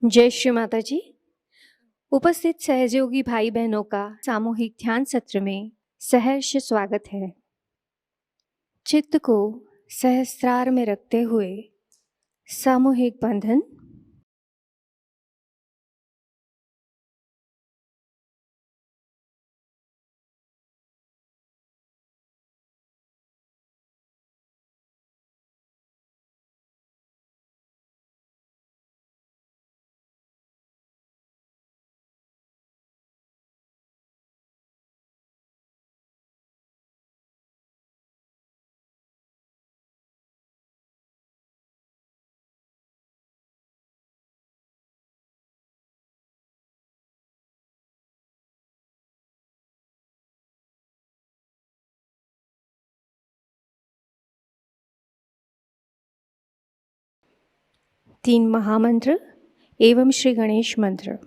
जय श्री माताजी। उपस्थित सहयोगी भाई बहनों का सामूहिक ध्यान सत्र में सहर्ष स्वागत है। चित्त को सहस्त्रार में रखते हुए सामूहिक बंधन। तीन महामंत्र एवं श्री गणेश मंत्र।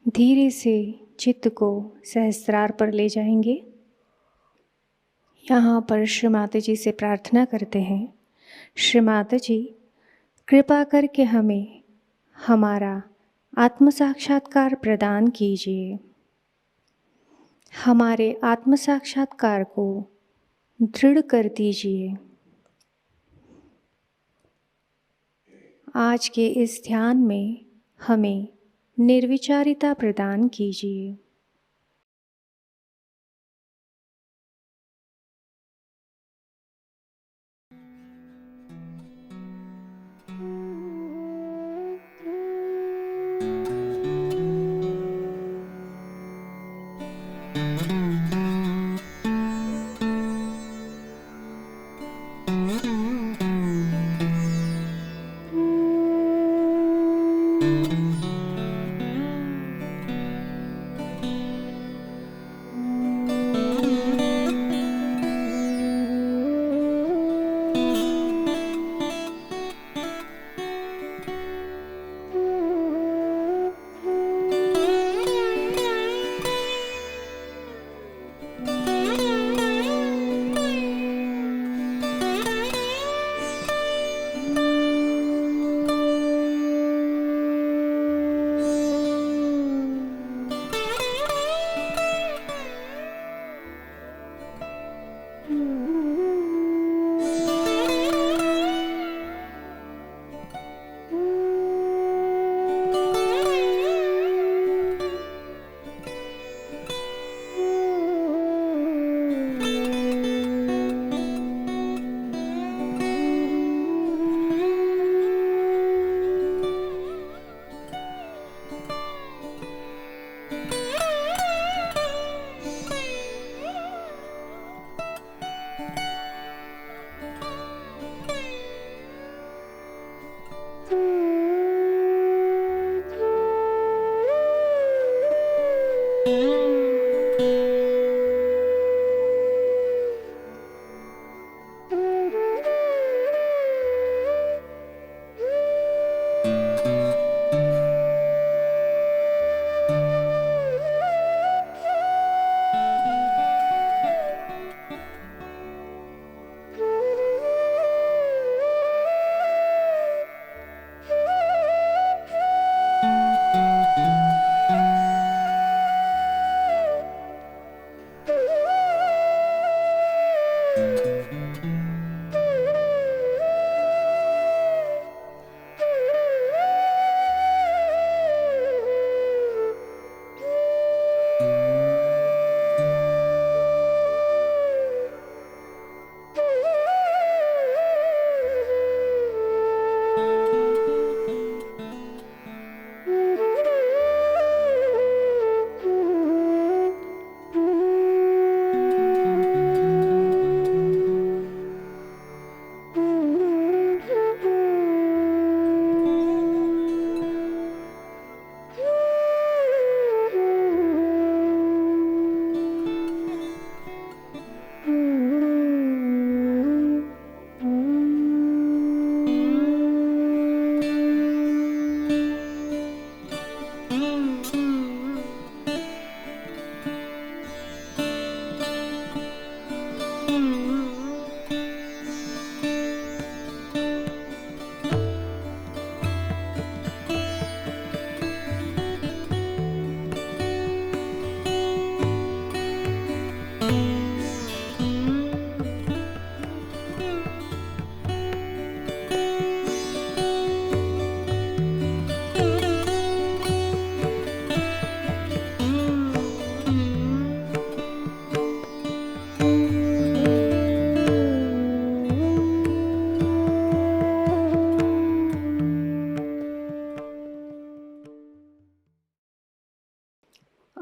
धीरे से चित्त को सहस्त्रार पर ले जाएंगे। यहाँ पर श्री माताजी से प्रार्थना करते हैं, श्री माताजी कृपा करके हमें हमारा आत्म साक्षात्कार प्रदान कीजिए। हमारे आत्म साक्षात्कार को दृढ़ कर दीजिए। आज के इस ध्यान में हमें निर्विचारिता प्रदान कीजिए।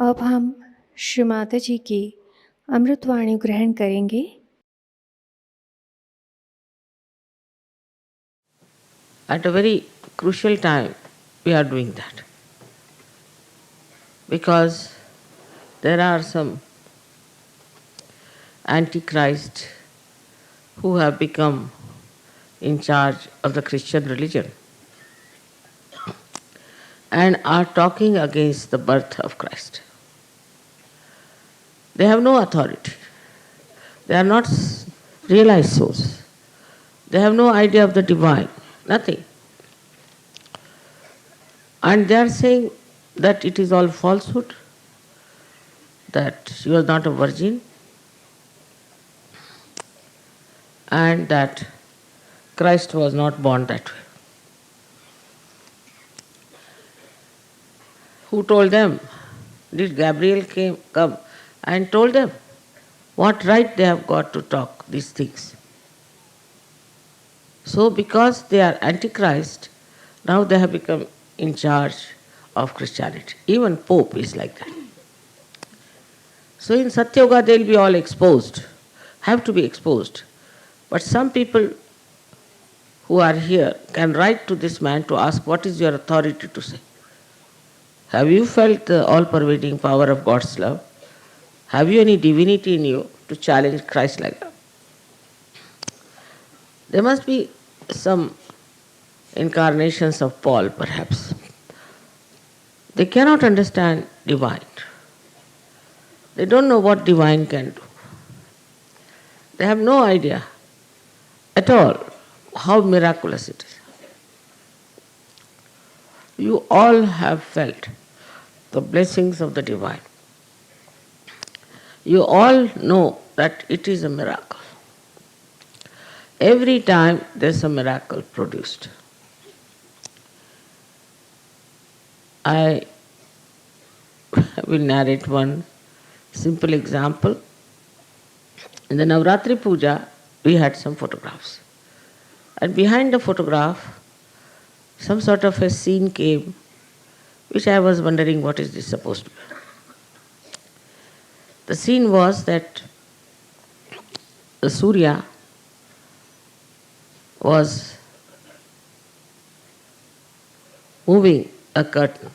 अब हम श्री माताजी की अमृतवाणी ग्रहण करेंगे। At a very crucial time, we are doing that. Because there are some antichrist who have become in charge of the Christian religion and are talking against the birth of Christ. They have no authority. They are not realized souls. They have no idea of the divine, nothing. And they are saying that it is all falsehood, that she was not a virgin, and that Christ was not born that way. Who told them? Did Gabriel come and told them what right they have got to talk these things? So because they are antichrist, now they have become in charge of Christianity. Even Pope is like that. So in Satyoga they will be all exposed, have to be exposed. But some people who are here can write to this man to ask, what is your authority to say? Have you felt the all-pervading power of God's love? Have you any divinity in you to challenge Christ like that? There must be some incarnations of Paul, perhaps. They cannot understand divine. They don't know what divine can do. They have no idea at all how miraculous it is. You all have felt the blessings of the divine. You all know that it is a miracle. Every time there's a miracle produced. I will narrate one simple example. In the Navratri Puja, we had some photographs. And behind the photograph, some sort of a scene came, which I was wondering what is this supposed to be. The scene was that the Surya was moving a curtain.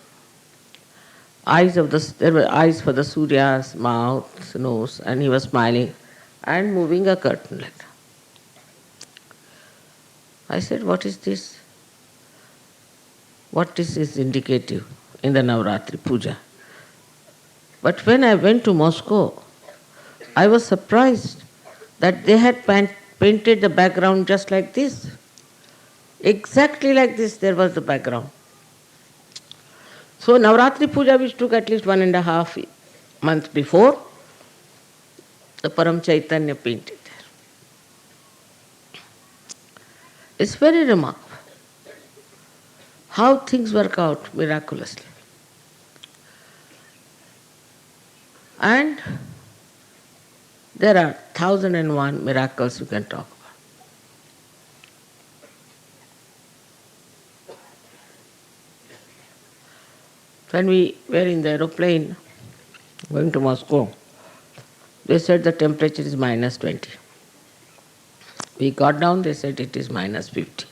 There were eyes for the Surya's mouth, nose, and he was smiling and moving a curtain like that. I said, what is this? What this is indicative in the Navratri Puja? But when I went to Moscow, I was surprised that they had painted the background just like this. Exactly like this there was the background. So Navratri Puja, which took at least 1.5 months before, the Param Chaitanya painted there. It's very remarkable how things work out miraculously. And there are 1,001 miracles you can talk about. When we were in the aeroplane going to Moscow, they said the temperature is minus 20. We got down, they said it is minus 50.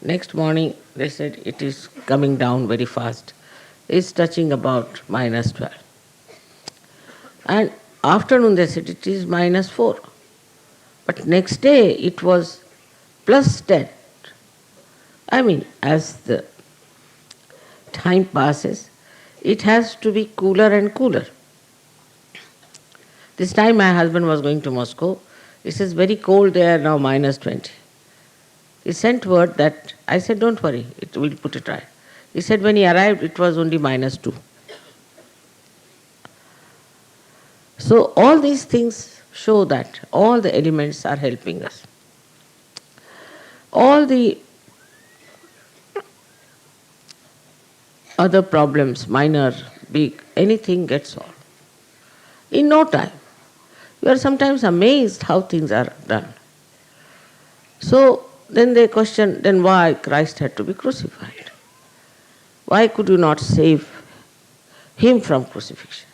Next morning, they said it is coming down very fast. It's touching about minus 12. And afternoon, they said it is minus 4. But next day, it was plus 10. I mean, as the time passes, it has to be cooler and cooler. This time my husband was going to Moscow. He says, very cold there now, minus 20. He sent word that, I said, don't worry, we'll put it right. He said when he arrived, it was only minus 2. So all these things show that all the elements are helping us. All the other problems, minor, big, anything gets solved in no time. You are sometimes amazed how things are done. So then they question, then why Christ had to be crucified? Why could you not save him from crucifixion?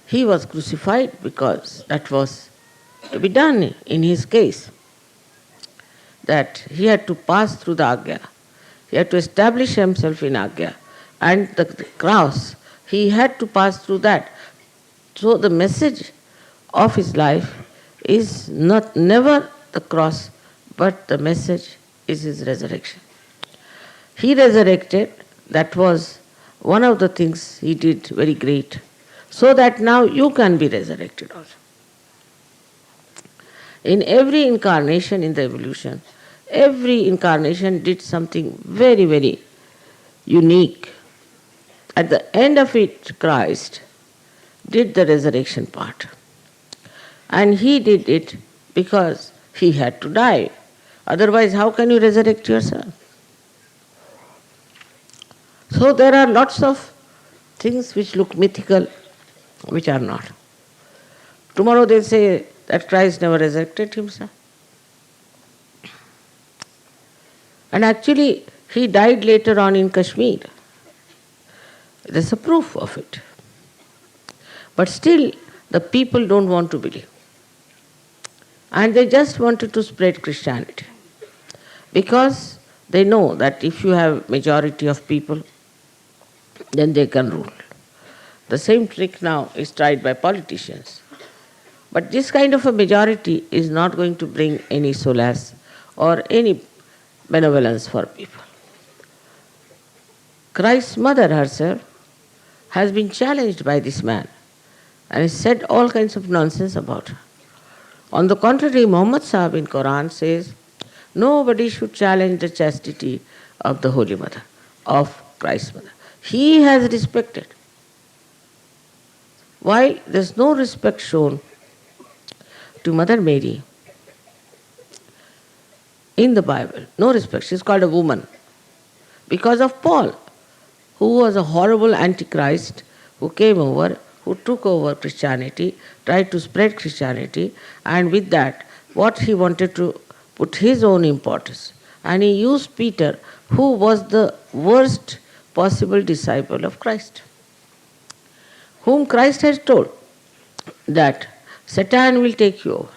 He was crucified because that was to be done in his case. That he had to pass through the Agya. He had to establish himself in Agya. And the cross, he had to pass through that. So the message of his life is never the cross, but the message is his resurrection. He resurrected, that was one of the things he did very great, so that now you can be resurrected also. In every incarnation in the evolution, every incarnation did something very, very unique. At the end of it, Christ did the resurrection part. And he did it because he had to die. Otherwise, how can you resurrect yourself? So there are lots of things which look mythical, which are not. Tomorrow they say that Christ never resurrected himself. And actually, he died later on in Kashmir. There's a proof of it. But still, the people don't want to believe. And they just wanted to spread Christianity. Because they know that if you have majority of people, then they can rule. The same trick now is tried by politicians. But this kind of a majority is not going to bring any solace or any benevolence for people. Christ's mother herself has been challenged by this man and has said all kinds of nonsense about her. On the contrary, Muhammad Sahib in Quran says, nobody should challenge the chastity of the Holy Mother, of Christ's mother. He has respected. While there is no respect shown to Mother Mary in the Bible, no respect. She is called a woman because of Paul, who was a horrible antichrist who came over, who took over Christianity, tried to spread Christianity, and with that, what he wanted to put his own importance. And he used Peter, who was the worst possible disciple of Christ, whom Christ has told that Satan will take you over.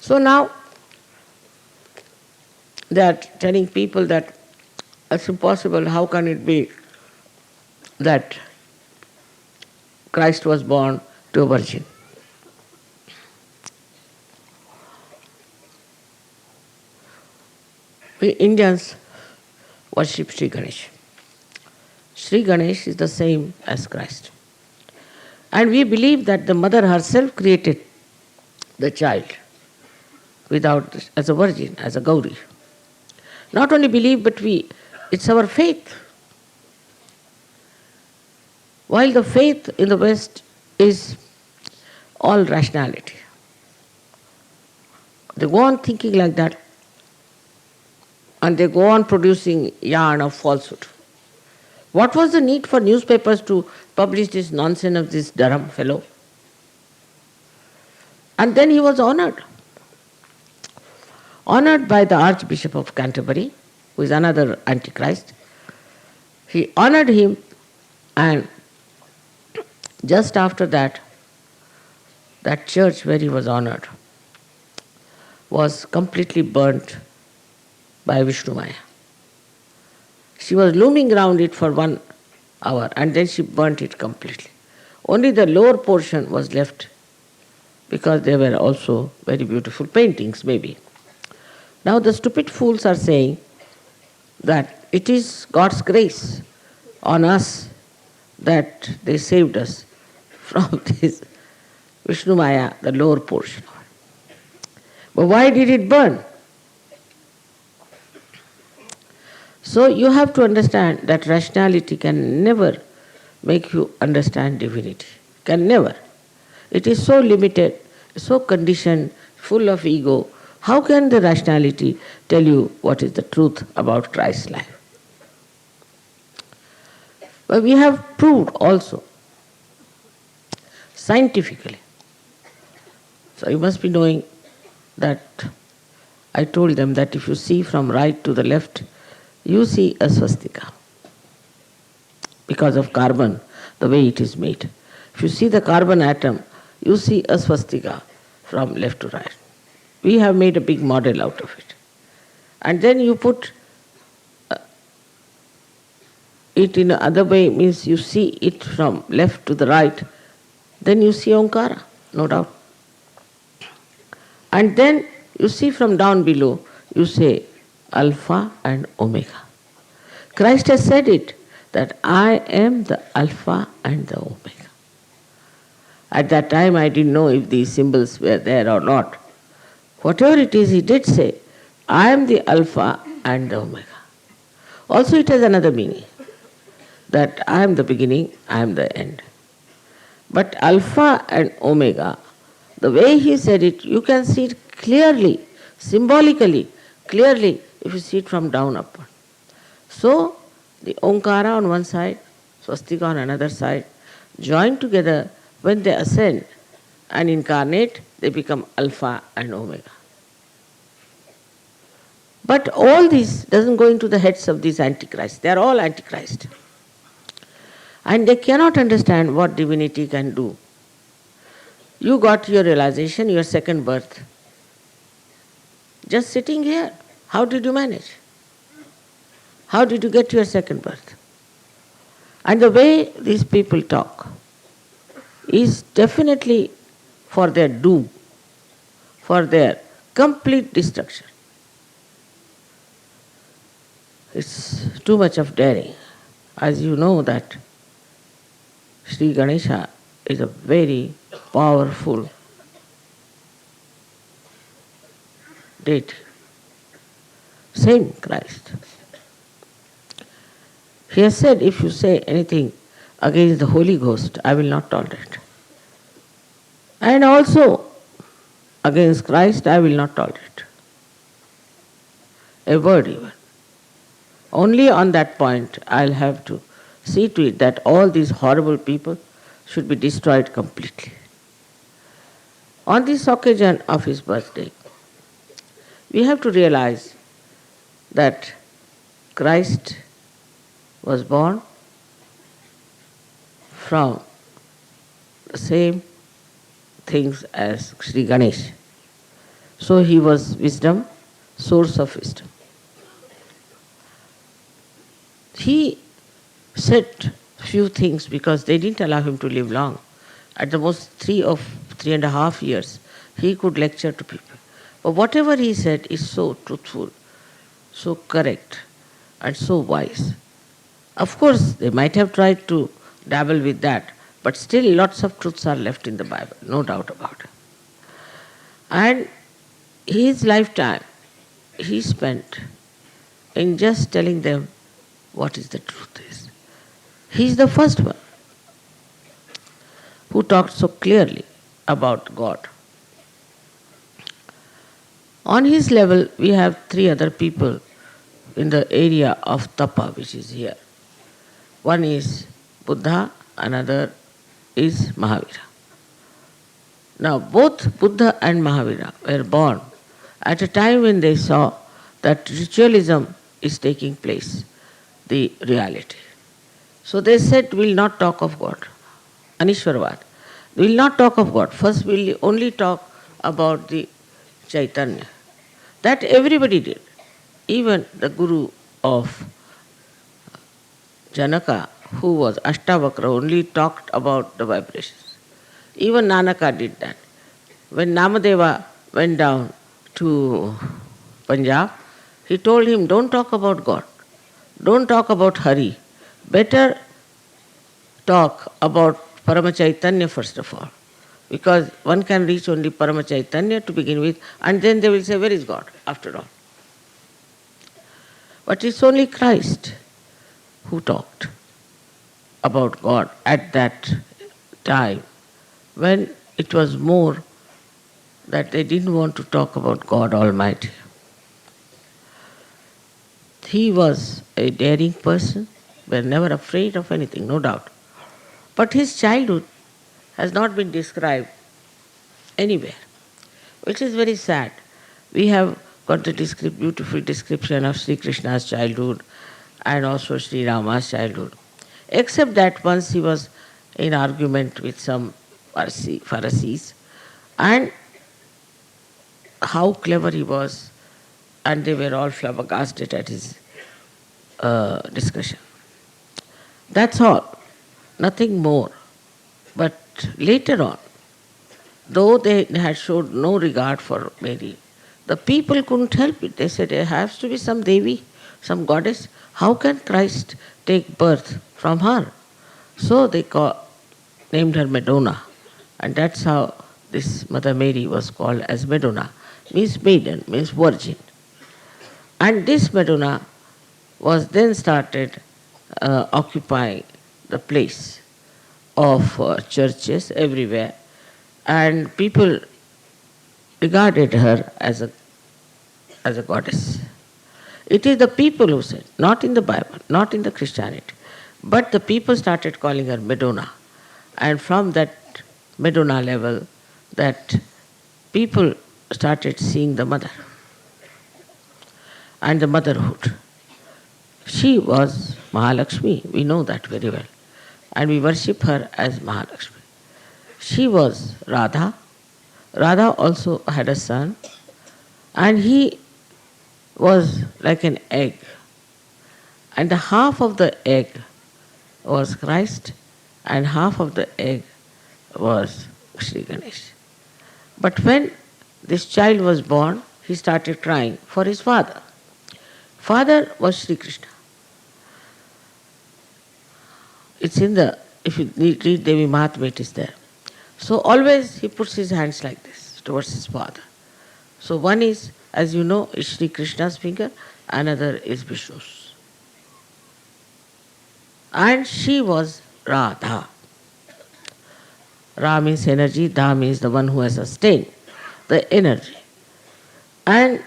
So now they are telling people that it's impossible, how can it be that Christ was born to a virgin? We Indians worship Shri Ganesh. Shri Ganesh is the same as Christ. And we believe that the mother herself created the child as a virgin, as a Gauri. Not only believe, but it's our faith. While the faith in the West is all rationality. They go on thinking like that, and they go on producing yarn of falsehood. What was the need for newspapers to publish this nonsense of this Durham fellow? And then he was honored by the Archbishop of Canterbury, who is another Antichrist. He honored him, and just after that, that church where he was honored was completely burnt by Vishnu Maya. She was looming around it for 1 hour, and then she burnt it completely. Only the lower portion was left, because they were also very beautiful paintings, maybe. Now the stupid fools are saying that it is God's grace on us that they saved us from this Vishnu Maya, the lower portion. But why did it burn? So you have to understand that rationality can never make you understand divinity. Can never. It is so limited, so conditioned, full of ego. How can the rationality tell you what is the truth about Christ's life? But we have proved also, scientifically. So you must be knowing that I told them that if you see from right to the left, you see a swastika because of carbon, the way it is made. If you see the carbon atom, you see a swastika from left to right. We have made a big model out of it. And then you put it in another way, means you see it from left to the right, then you see Omkara, no doubt. And then you see from down below, you say Alpha and Omega. Christ has said it, that I am the Alpha and the Omega. At that time I didn't know if these symbols were there or not. Whatever it is, he did say, I am the Alpha and the Omega. Also it has another meaning, that I am the beginning, I am the end. But Alpha and Omega, the way he said it, you can see it clearly, symbolically, clearly, if you see it from down upward. So, the Omkara on one side, Swastika on another side, join together. When they ascend and incarnate, they become Alpha and Omega. But all this doesn't go into the heads of these antichrists. They are all antichrist. And they cannot understand what divinity can do. You got your realization, your second birth. Just sitting here. How did you manage? How did you get your second birth? And the way these people talk is definitely for their doom, for their complete destruction. It's too much of daring. As you know that Sri Ganesha is a very powerful deity. Same Christ. He has said, if you say anything against the Holy Ghost, I will not tolerate. And also, against Christ, I will not tolerate. A word even. Only on that point, I'll have to see to it that all these horrible people should be destroyed completely. On this occasion of his birthday, we have to realize that Christ was born from the same things as Sri Ganesh. So he was wisdom, source of wisdom. He said few things because they didn't allow him to live long. At the most 3.5 years, he could lecture to people. But whatever he said is so truthful, so correct, and so wise. Of course, they might have tried to dabble with that, but still lots of truths are left in the Bible, no doubt about it. And his lifetime, he spent in just telling them what is the truth is. He is the first one who talked so clearly about God. On his level, we have 3 other people in the area of tapa, which is here. One is Buddha, another is Mahavira. Now, both Buddha and Mahavira were born at a time when they saw that ritualism is taking place, the reality. So they said, we'll not talk of God. Anishwarvad. We'll not talk of God. First, we'll only talk about the Chaitanya. That everybody did. Even the guru of Janaka, who was Ashtavakra, only talked about the vibrations. Even Nanaka did that. When Namadeva went down to Punjab, he told him, don't talk about God. Don't talk about Hari. Better talk about Paramachaitanya first of all. Because one can reach only Paramachaitanya to begin with, and then they will say, where is God after all? But it's only Christ who talked about God at that time, when it was more that they didn't want to talk about God Almighty. He was a daring person, were never afraid of anything, no doubt. But his childhood has not been described anywhere, which is very sad. We have got the beautiful description of Sri Krishna's childhood and also Sri Rama's childhood. Except that once he was in argument with some Pharisees, and how clever he was, and they were all flabbergasted at his discussion. That's all, nothing more. But later on, though they had showed no regard for Mary, the people couldn't help it. They said, there has to be some Devi, some goddess. How can Christ take birth from her? So they named her Madonna. And that's how this Mother Mary was called as Madonna. Means maiden, means virgin. And this Madonna was then started occupying the place of churches everywhere, and people regarded her as a goddess. It is the people who said, not in the Bible, not in the Christianity. But the people started calling her Madonna. And from that Madonna level, that people started seeing the mother and the motherhood. She was Mahalakshmi, we know that very well. And we worship her as Mahalakshmi. She was Radha. Radha also had a son, and he was like an egg. And the half of the egg was Christ, and half of the egg was Shri Ganesh. But when this child was born, he started crying for his father. Father was Sri Krishna. It's in the, if you read Devi Mahatmya, it is there. So always he puts his hands like this towards his father. So one is, as you know, is Sri Krishna's finger, another is Vishnu's. And she was Radha. Ra means energy, Da means the one who has sustained the energy. And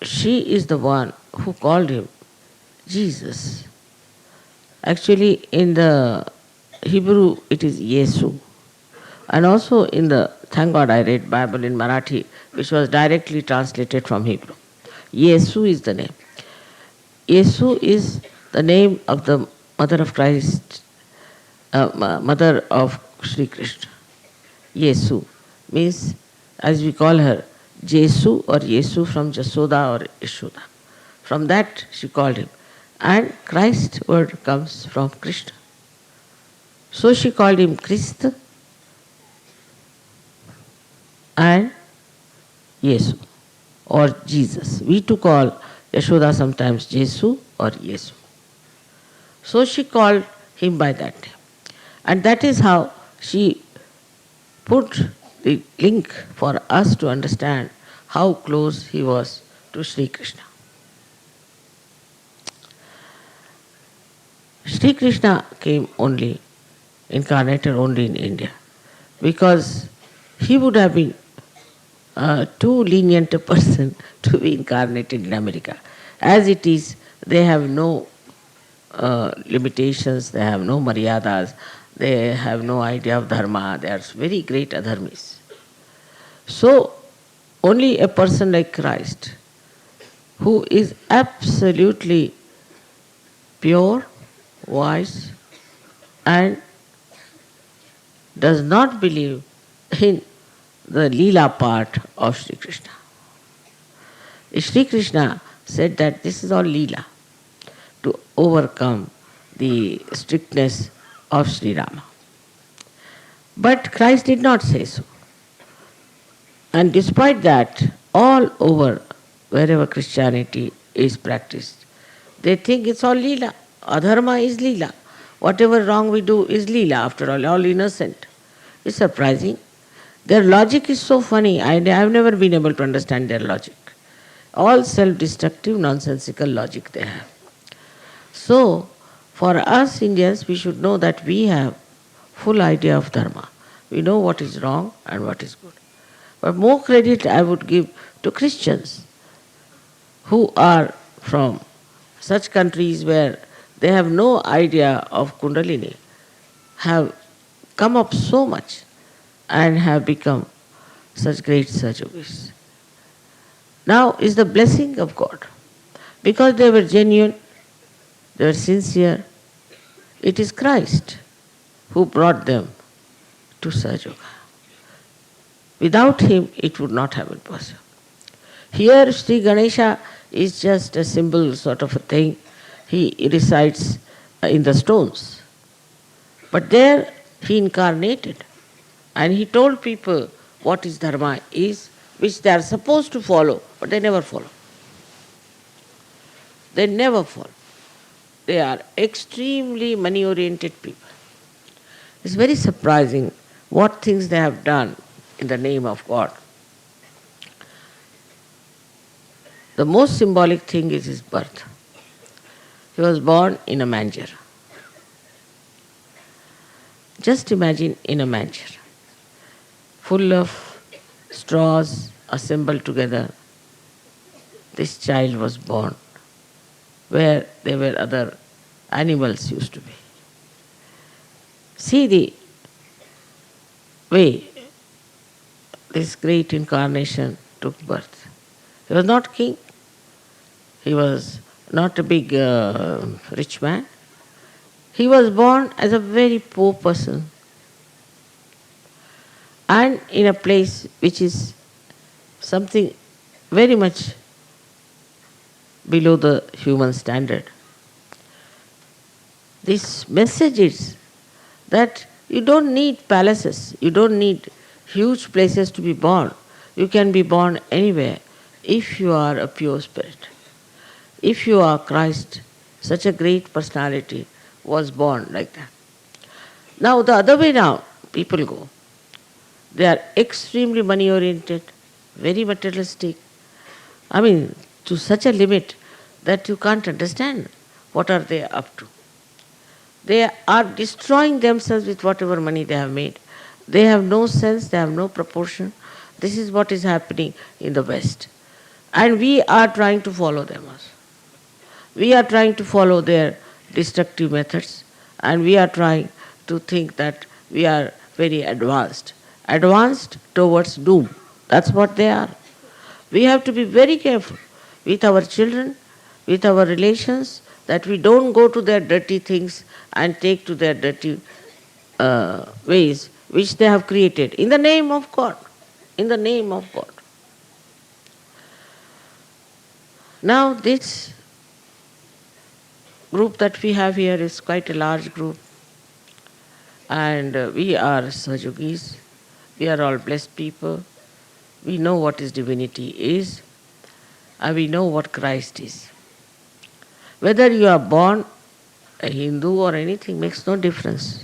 she is the one who called him Jesus. Actually, in the Hebrew, it is Yesu. And also in the, thank God I read Bible in Marathi, which was directly translated from Hebrew. Yesu is the name. Yesu is the name of the mother of Christ, mother of Sri Krishna. Yesu means, as we call her, Jesu or Yesu from Jasoda or Yashoda. From that she called him. And Christ word comes from Krishna. So she called him Christ and Yesu or Jesus. We too call Yashoda sometimes Jesu or Yesu. So she called him by that name. And that is how she put the link for us to understand how close he was to Sri Krishna. Sri Krishna came only, incarnated only in India, because he would have been too lenient a person to be incarnated in America. As it is, they have no limitations, they have no maryadas, they have no idea of dharma, they are very great adharmis. So, only a person like Christ, who is absolutely pure, wise, and does not believe in the Leela part of Sri Krishna. Sri Krishna said that this is all Leela to overcome the strictness of Sri Rama. But Christ did not say so. And despite that, all over, wherever Christianity is practiced, they think it's all Leela. Adharma is Leela. Whatever wrong we do is Leela, after all innocent. It's surprising. Their logic is so funny. I have never been able to understand their logic. All self-destructive, nonsensical logic they have. So, for us Indians, we should know that we have full idea of dharma. We know what is wrong and what is good. But more credit I would give to Christians who are from such countries where they have no idea of Kundalini, have come up so much and have become such great Sahajogis. Now is the blessing of God. Because they were genuine, they were sincere, it is Christ who brought them to Sahajayoga. Without him, it would not have been possible. Here, Sri Ganesha is just a symbol sort of a thing. He resides in the stones. But there, he incarnated. And he told people what his dharma is, which they are supposed to follow, but they never follow. They never follow. They are extremely money-oriented people. It's very surprising what things they have done in the name of God. The most symbolic thing is his birth. He was born in a manger. Just imagine, in a manger, full of straws assembled together, this child was born where there were other animals used to be. See the way this great incarnation took birth. He was not king, he was not a big rich man. He was born as a very poor person and in a place which is something very much below the human standard. This message is that you don't need palaces, you don't need huge places to be born. You can be born anywhere if you are a pure spirit. If you are Christ, such a great personality was born like that. Now the other way now, people go. They are extremely money oriented, very materialistic. I mean, to such a limit that you can't understand what are they up to. They are destroying themselves with whatever money they have made. They have no sense, they have no proportion. This is what is happening in the West. And we are trying to follow them also. We are trying to follow their destructive methods, and we are trying to think that we are very advanced. Advanced towards doom. That's what they are. We have to be very careful with our children, with our relations, that we don't go to their dirty things and take to their dirty ways which they have created in the name of God. In the name of God. Now this group that we have here is quite a large group, and we are Sahajogis. We are all blessed people. We know what is divinity is, and we know what Christ is. Whether you are born a Hindu or anything makes no difference,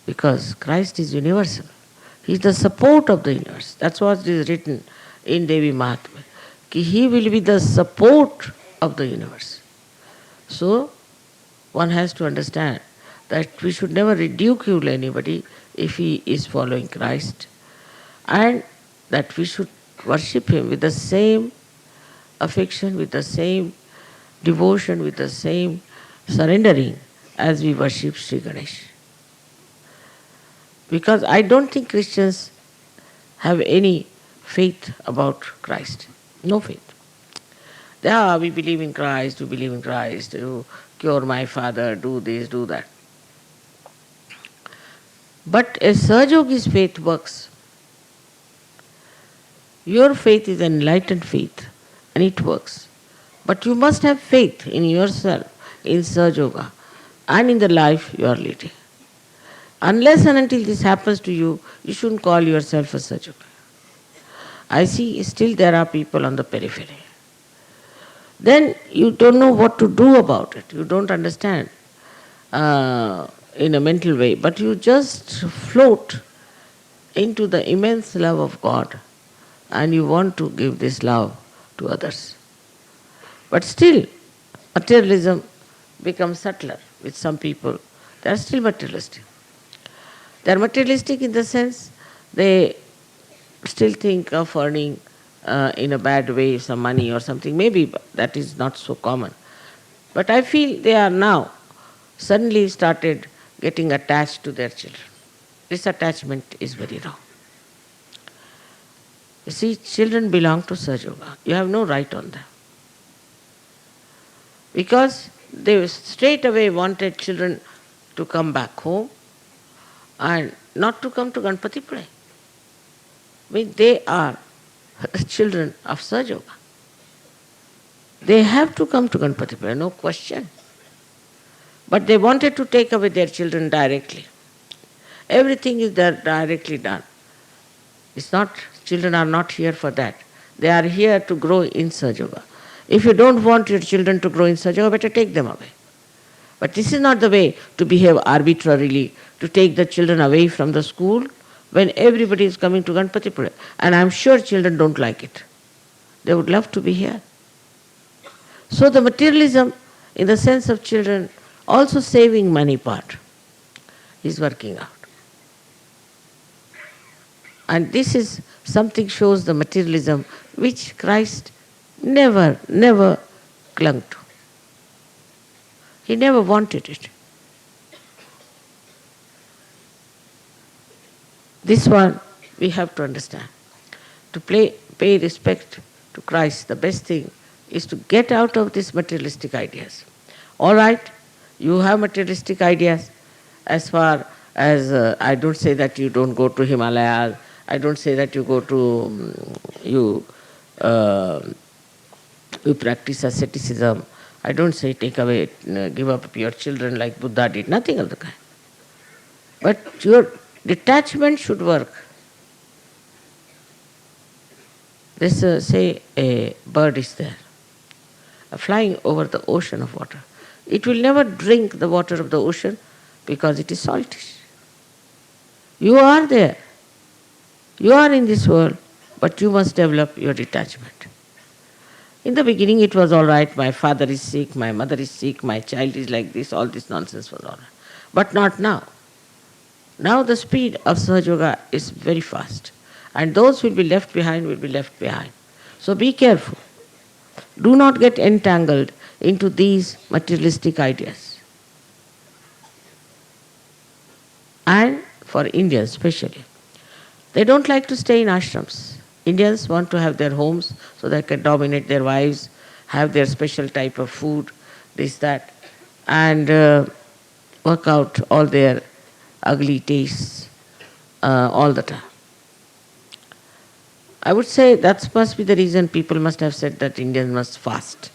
because Christ is universal. He is the support of the universe. That's what is written in Devi Mahatma. He will be the support of the universe. So, one has to understand that we should never ridicule anybody if he is following Christ, and that we should worship him with the same affection, with the same devotion, with the same surrendering as we worship Sri Ganesh. Because I don't think Christians have any faith about Christ. No faith. We believe in Christ, we believe in Christ, you cure my father, do this, do that. But a Sahajayogi's faith works. Your faith is an enlightened faith, and it works. But you must have faith in yourself, in Sahajayoga, and in the life you are leading. Unless and until this happens to you, you shouldn't call yourself a Sahajayogi. I see still there are people on the periphery. Then you don't know what to do about it. You don't understand in a mental way, but you just float into the immense love of God, and you want to give this love to others. But still, materialism becomes subtler with some people. They are still materialistic. They are materialistic in the sense they still think of earning in a bad way some money or something. Maybe that is not so common. But I feel they are now suddenly started getting attached to their children. This attachment is very wrong. You see, children belong to Sahajayoga. You have no right on them. Because they straight away wanted children to come back home and not to come to Ganapatipule. I mean, they are children of Sahajayoga. They have to come to Ganapatipule, no question. But they wanted to take away their children directly. Everything is there directly done. It's not, children are not here for that. They are here to grow in Sahajayoga. If you don't want your children to grow in Sahajayoga, better take them away. But this is not the way to behave arbitrarily, to take the children away from the school when everybody is coming to Ganapatipule. And I'm sure children don't like it. They would love to be here. So the materialism, in the sense of children, also saving money part, is working out. And this is something shows the materialism which Christ never clung to. He never wanted it. This one we have to understand. To pay respect to Christ, the best thing is to get out of these materialistic ideas. All right, you have materialistic ideas. As far as I don't say that you don't go to Himalayas, I don't say that you go to uh, you practice asceticism. I don't say take away, give up your children like Buddha did. Nothing of the kind. But your detachment should work. Let's say a bird is there, flying over the ocean of water. It will never drink the water of the ocean because it is saltish. You are there. You are in this world, but you must develop your detachment. In the beginning it was all right, my father is sick, my mother is sick, my child is like this, all this nonsense was all right. But not now. Now the speed of Sahajayoga is very fast. And those who will be left behind will be left behind. So be careful. Do not get entangled into these materialistic ideas. And for Indians especially, they don't like to stay in ashrams. Indians want to have their homes so they can dominate their wives, have their special type of food, this, that, and work out all their ugly tastes all the time. I would say that must be the reason people must have said that Indians must fast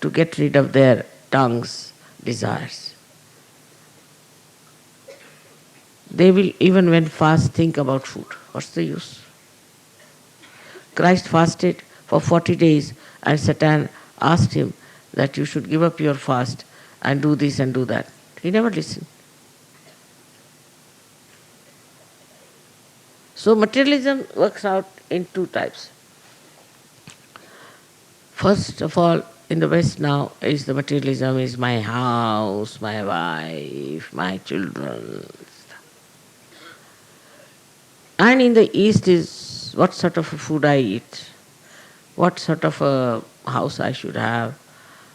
to get rid of their tongue's desires. They will, even when fast, think about food. What's the use? Christ fasted for 40 days and Satan asked him that you should give up your fast and do this and do that. He never listened. So materialism works out in two types. First of all, in the West now, is the materialism is my house, my wife, my children. And in the East is what sort of a food I eat, what sort of a house I should have,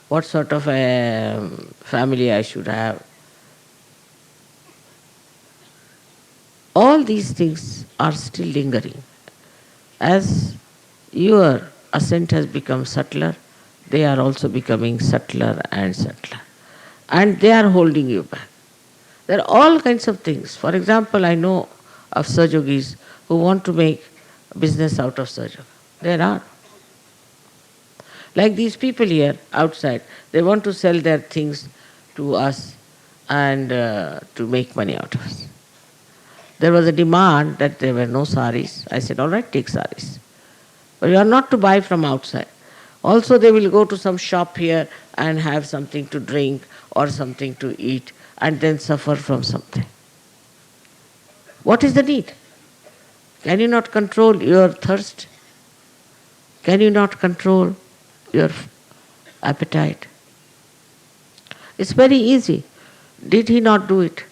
what sort of a family I should have. All these things are still lingering. As your ascent has become subtler, they are also becoming subtler and subtler. And they are holding you back. There are all kinds of things. For example, I know of Sahajogis who want to make a business out of Sahajayoga. There are. Like these people here outside, they want to sell their things to us and to make money out of us. There was a demand that there were no saris. I said, all right, take saris. But you are not to buy from outside. Also, they will go to some shop here and have something to drink or something to eat and then suffer from something. What is the need? Can you not control your thirst? Can you not control your appetite? It's very easy. Did he not do it?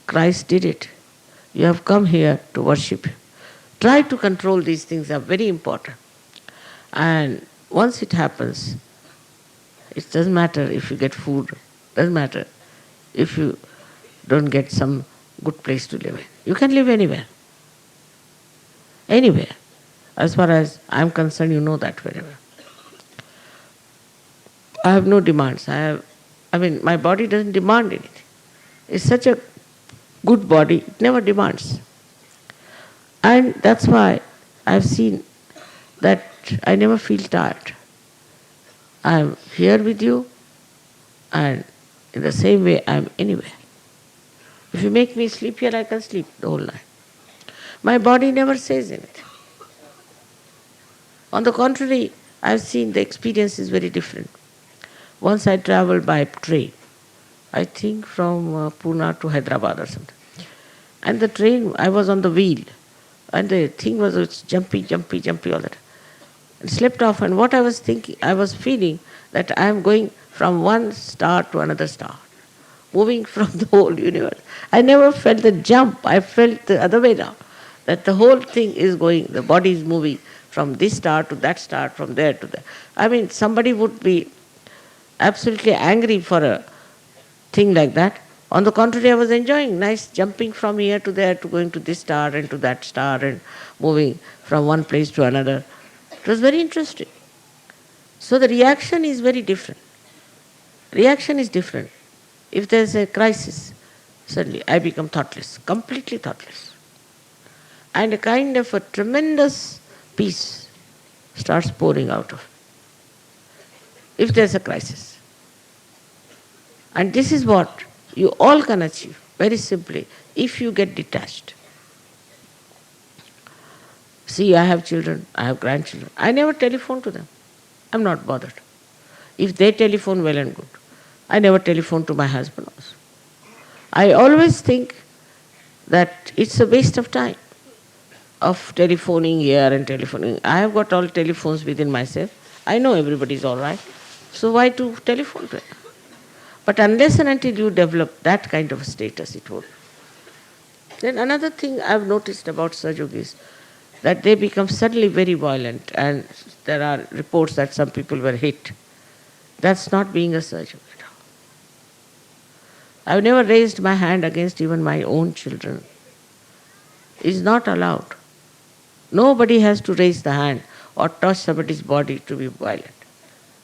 Christ did it. You have come here to worship. Try to control these things, they are very important. And once it happens, it doesn't matter if you get food, doesn't matter if you don't get some good place to live in. You can live anywhere. Anywhere. As far as I am concerned, you know that very well. I have no demands. My body doesn't demand anything. It's such a good body, it never demands. And that's why I've seen that I never feel tired. I'm here with you, and in the same way I'm anywhere. If you make me sleep here, I can sleep the whole night. My body never says anything. On the contrary, I've seen the experience is very different. Once I traveled by train, I think from Pune to Hyderabad or something. And the train, I was on the wheel, and the thing was jumpy all the time. And slept off, and what I was thinking, I was feeling that I am going from one star to another star, moving from the whole universe. I never felt the jump, I felt the other way around, that the whole thing is going, the body is moving from this star to that star, from there to there. Somebody would be absolutely angry for a thing like that. On the contrary, I was enjoying nice jumping from here to there, to going to this star and to that star and moving from one place to another. It was very interesting. So the reaction is very different. Reaction is different. If there is a crisis, suddenly I become thoughtless, completely thoughtless. And a kind of a tremendous peace starts pouring out of me. If there is a crisis. And this is what you all can achieve, very simply, if you get detached. See, I have children, I have grandchildren. I never telephone to them. I'm not bothered. If they telephone, well and good. I never telephone to my husband also. I always think that it's a waste of time of telephoning here and telephoning. I have got all telephones within myself. I know everybody's all right. So why to telephone to them? But unless and until you develop that kind of status, it won't. Then another thing I've noticed about Sahaja Yogis, that they become suddenly very violent, and there are reports that some people were hit. That's not being a Sahaja Yogi at all. I've never raised my hand against even my own children. It's not allowed. Nobody has to raise the hand or touch somebody's body to be violent.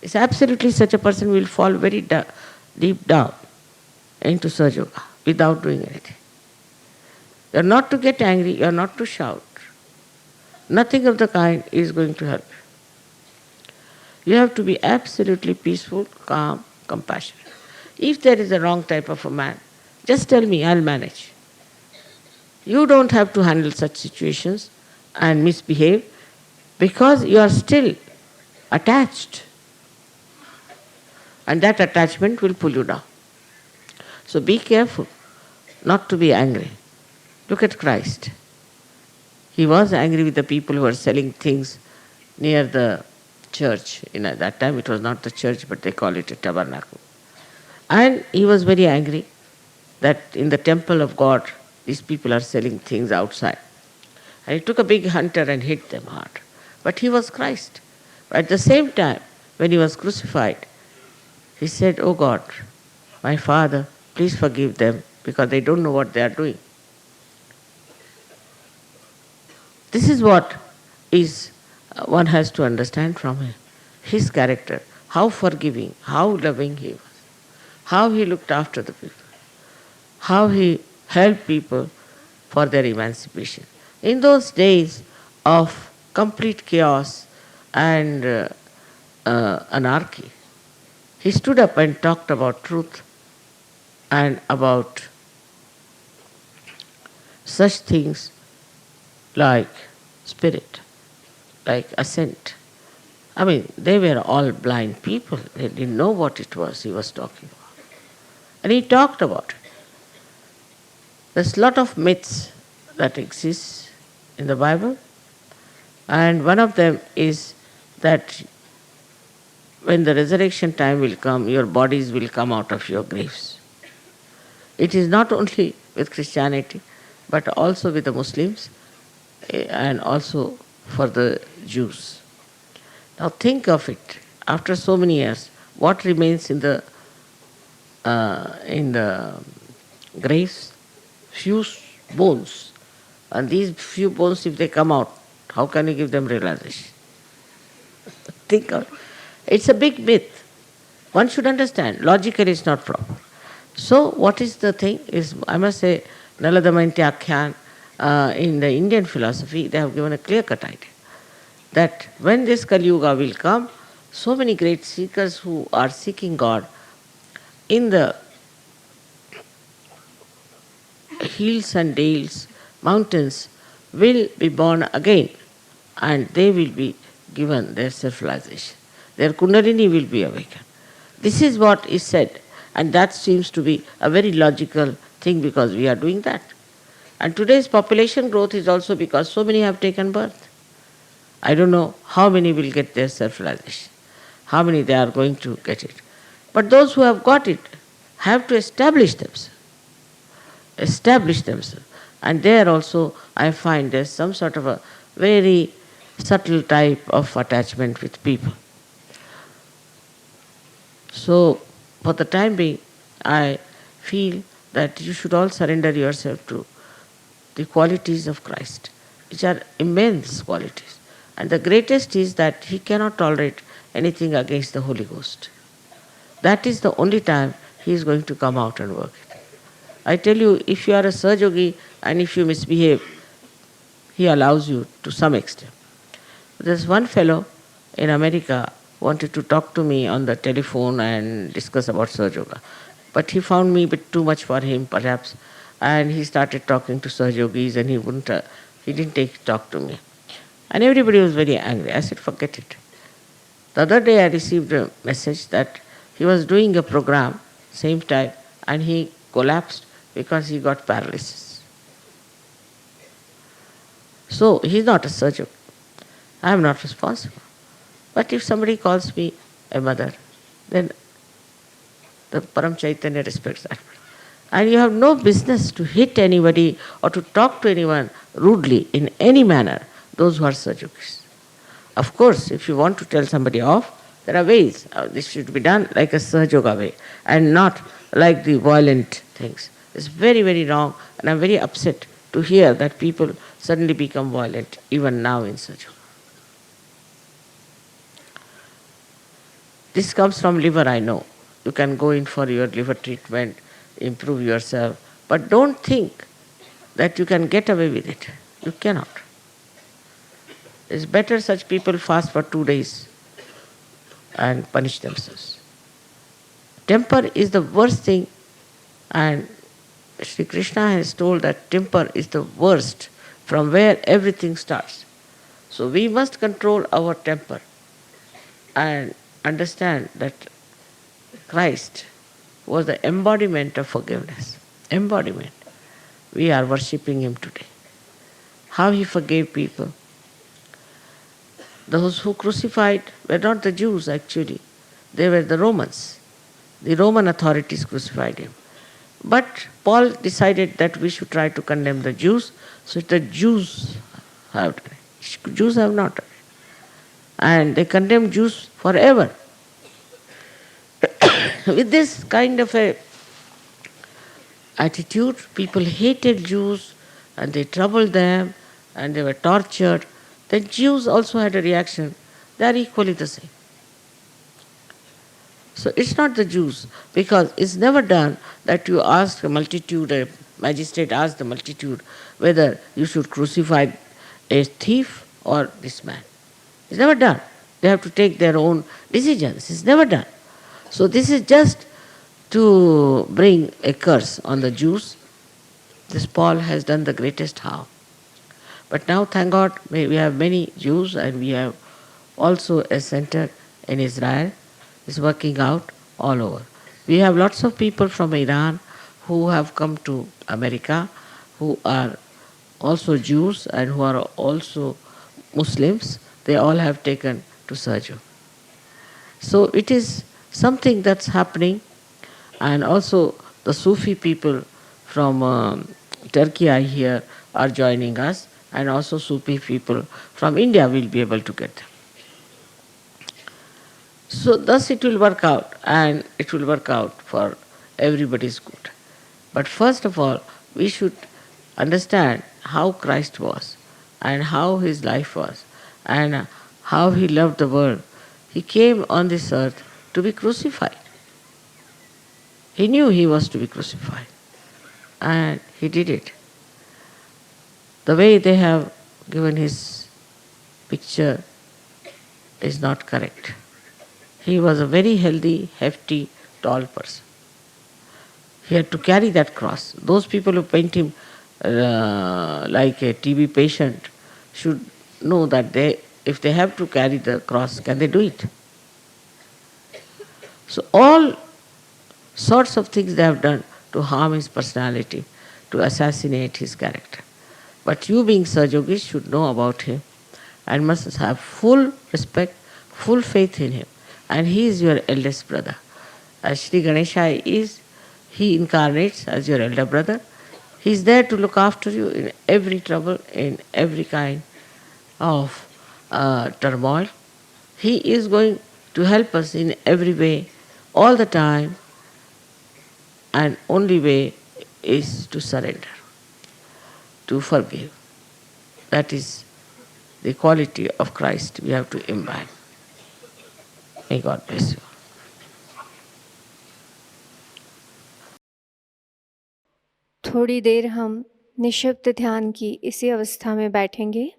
It's absolutely such a person will fall very deep down into Sahaja Yoga without doing anything. You're not to get angry, you're not to shout. Nothing of the kind is going to help you. You have to be absolutely peaceful, calm, compassionate. If there is a wrong type of a man, just tell me, I'll manage. You don't have to handle such situations and misbehave because you are still attached. And that attachment will pull you down. So be careful not to be angry. Look at Christ. He was angry with the people who were selling things near the church. At that time it was not the church, but they call it a tabernacle. And he was very angry that in the temple of God, these people are selling things outside. And he took a big hunter and hit them hard. But he was Christ. At the same time, when he was crucified, he said, "Oh God, my Father, please forgive them because they don't know what they are doing." This is what one has to understand from him. His character, how forgiving, how loving he was, how he looked after the people, how he helped people for their emancipation. In those days of complete chaos and anarchy, he stood up and talked about truth and about such things like spirit, like ascent. I mean, they were all blind people. They didn't know what it was he was talking about. And he talked about it. There's a lot of myths that exist in the Bible, and one of them is that when the resurrection time will come, your bodies will come out of your graves. It is not only with Christianity, but also with the Muslims, and also for the Jews. Now think of it. After so many years, what remains in the graves? Few bones. And these few bones, if they come out, how can you give them realization? Think of it. It's a big myth. One should understand. Logically, it's not proper. So, what is the thing? Is I must say, Nala Damayanti Akhyan, in the Indian philosophy, they have given a clear-cut idea that when this Kali Yuga will come, so many great seekers who are seeking God in the hills and dales, mountains, will be born again, and they will be given their self-realization. Their Kundalini will be awakened. This is what is said, and that seems to be a very logical thing because we are doing that. And today's population growth is also because so many have taken birth. I don't know how many will get their self-realization, how many they are going to get it. But those who have got it have to establish themselves. And there also I find there's some sort of a very subtle type of attachment with people. So, for the time being, I feel that you should all surrender yourself to the qualities of Christ, which are immense qualities. And the greatest is that he cannot tolerate anything against the Holy Ghost. That is the only time he is going to come out and work. I tell you, if you are a Sahajayogi and if you misbehave, he allows you to some extent. There's one fellow in America wanted to talk to me on the telephone and discuss about Sahaja. But he found me a bit too much for him, perhaps, and he started talking to Sahajogis and he didn't talk to me. And everybody was very angry. I said, forget it. The other day I received a message that he was doing a program, same time, and he collapsed because he got paralysis. So he's not a surgeon. I am not responsible. But if somebody calls me a mother, then the Param Chaitanya respects that. And you have no business to hit anybody or to talk to anyone rudely in any manner, those who are Sahajogis. Of course, if you want to tell somebody off, there are ways. This should be done like a Sahajoga way and not like the violent things. It's very, very wrong, and I'm very upset to hear that people suddenly become violent, even now in Sahajoga. This comes from liver, I know. You can go in for your liver treatment, improve yourself, but don't think that you can get away with it. You cannot. It's better such people fast for 2 days and punish themselves. Temper is the worst thing, and Shri Krishna has told that temper is the worst, from where everything starts. So we must control our temper and understand that Christ was the embodiment of forgiveness. Embodiment. We are worshipping him today. How he forgave people. Those who crucified were not the Jews actually. They were the Romans. The Roman authorities crucified him. But Paul decided that we should try to condemn the Jews, so the Jews have done it. Jews have not done it. And they condemned Jews forever. With this kind of a attitude, people hated Jews and they troubled them and they were tortured. The Jews also had a reaction. They are equally the same. So it's not the Jews, because it's never done that you ask a multitude, a magistrate asks the multitude whether you should crucify a thief or this man. It's never done. They have to take their own decisions. It's never done. So this is just to bring a curse on the Jews. This Paul has done the greatest harm. But now, thank God, we have many Jews, and we have also a center in Israel. It's working out all over. We have lots of people from Iran who have come to America, who are also Jews and who are also Muslims. They all have taken to Sahaja. So it is something that's happening, and also the Sufi people from Turkey, I hear, are joining us, and also Sufi people from India will be able to get them. So thus it will work out, and it will work out for everybody's good. But first of all, we should understand how Christ was, and how his life was, and how he loved the world. He came on this earth to be crucified. He knew he was to be crucified, and he did it. The way they have given his picture is not correct. He was a very healthy, hefty, tall person. He had to carry that cross. Those people who paint him like a TB patient should know that if they have to carry the cross, can they do it? So all sorts of things they have done to harm his personality, to assassinate his character. But you being Sahajogis should know about him and must have full respect, full faith in him. And he is your eldest brother. As Shri Ganesha is, he incarnates as your elder brother. He is there to look after you in every trouble, in every kind of turmoil. He is going to help us in every way all the time, and only way is to surrender, to forgive. That is the quality of Christ we have to imbibe. May God bless you. थोड़ी देर हम निःशब्द ध्यान की इसी अवस्था में बैठेंगे।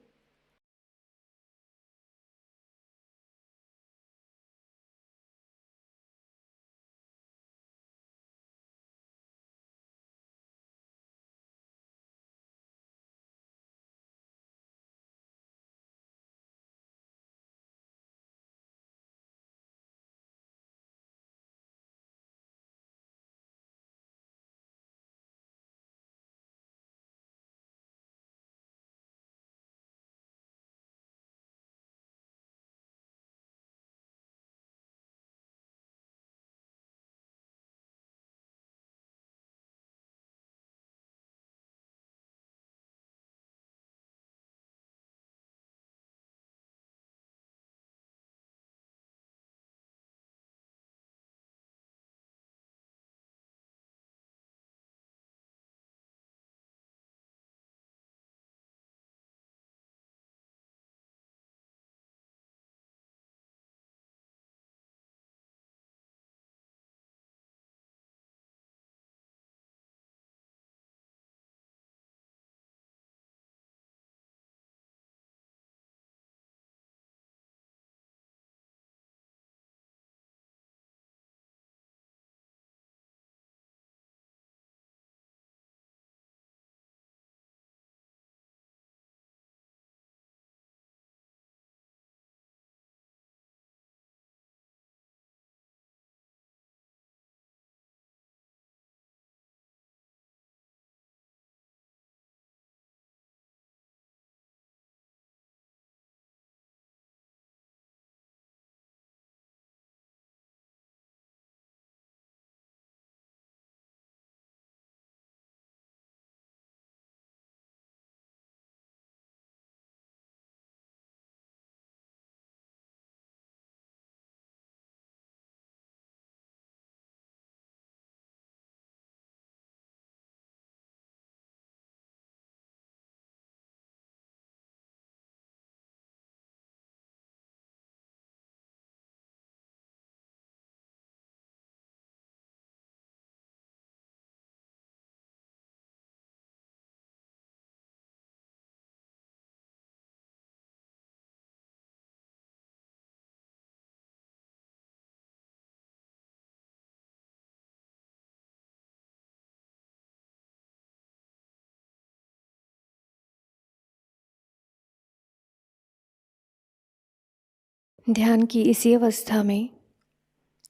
ध्यान की इसी अवस्था में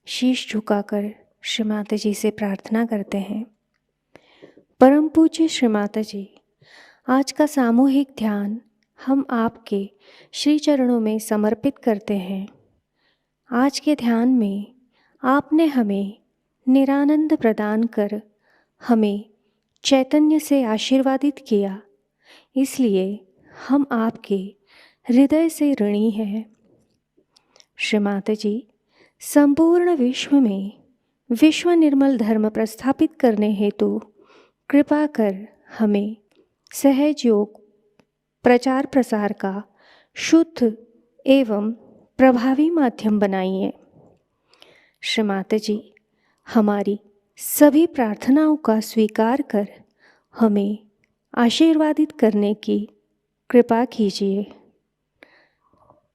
शीश झुकाकर श्री माता जी से प्रार्थना करते हैं। परम पूज्य श्री माता जी, आज का सामूहिक ध्यान हम आपके श्री चरणों में समर्पित करते हैं। आज के ध्यान में आपने हमें निरानंद प्रदान कर हमें चैतन्य से आशीर्वादित किया, इसलिए हम आपके हृदय से ऋणी हैं। श्री माता जी, संपूर्ण विश्व में विश्व निर्मल धर्म प्रस्थापित करने हेतु कृपा कर हमें सहज योग प्रचार प्रसार का शुद्ध एवं प्रभावी माध्यम बनाइए। श्री माता जी, हमारी सभी प्रार्थनाओं का स्वीकार कर हमें आशीर्वादित करने की कृपा कीजिए।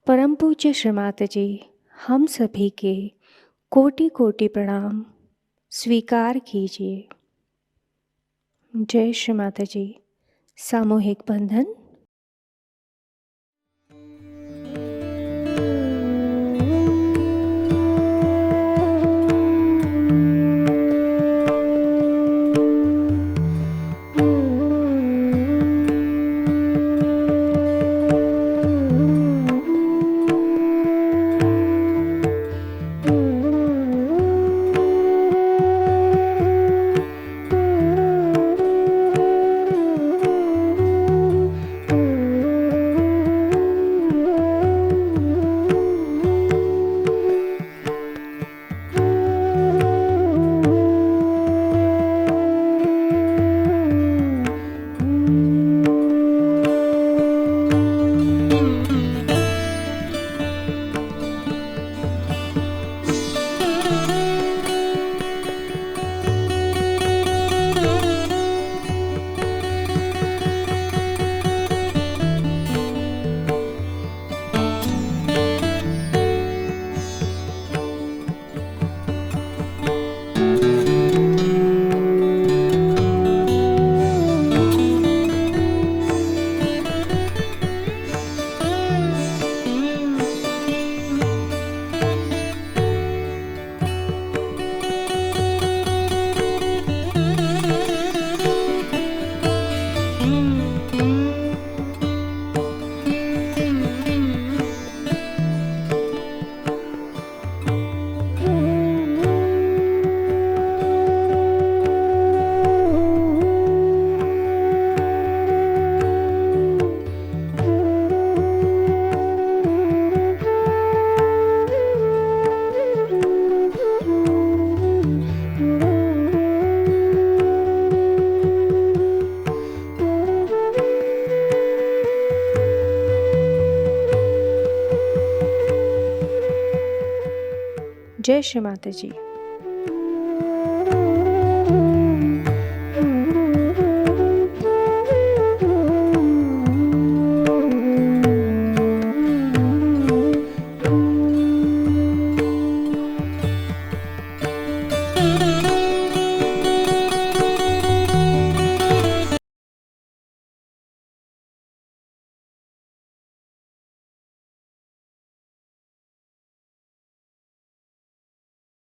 परम पूज्य श्री माता जी, हम सभी के कोटि कोटि प्रणाम स्वीकार कीजिए। जय श्री माता जी। सामूहिक बंधन। जय श्री माता जी।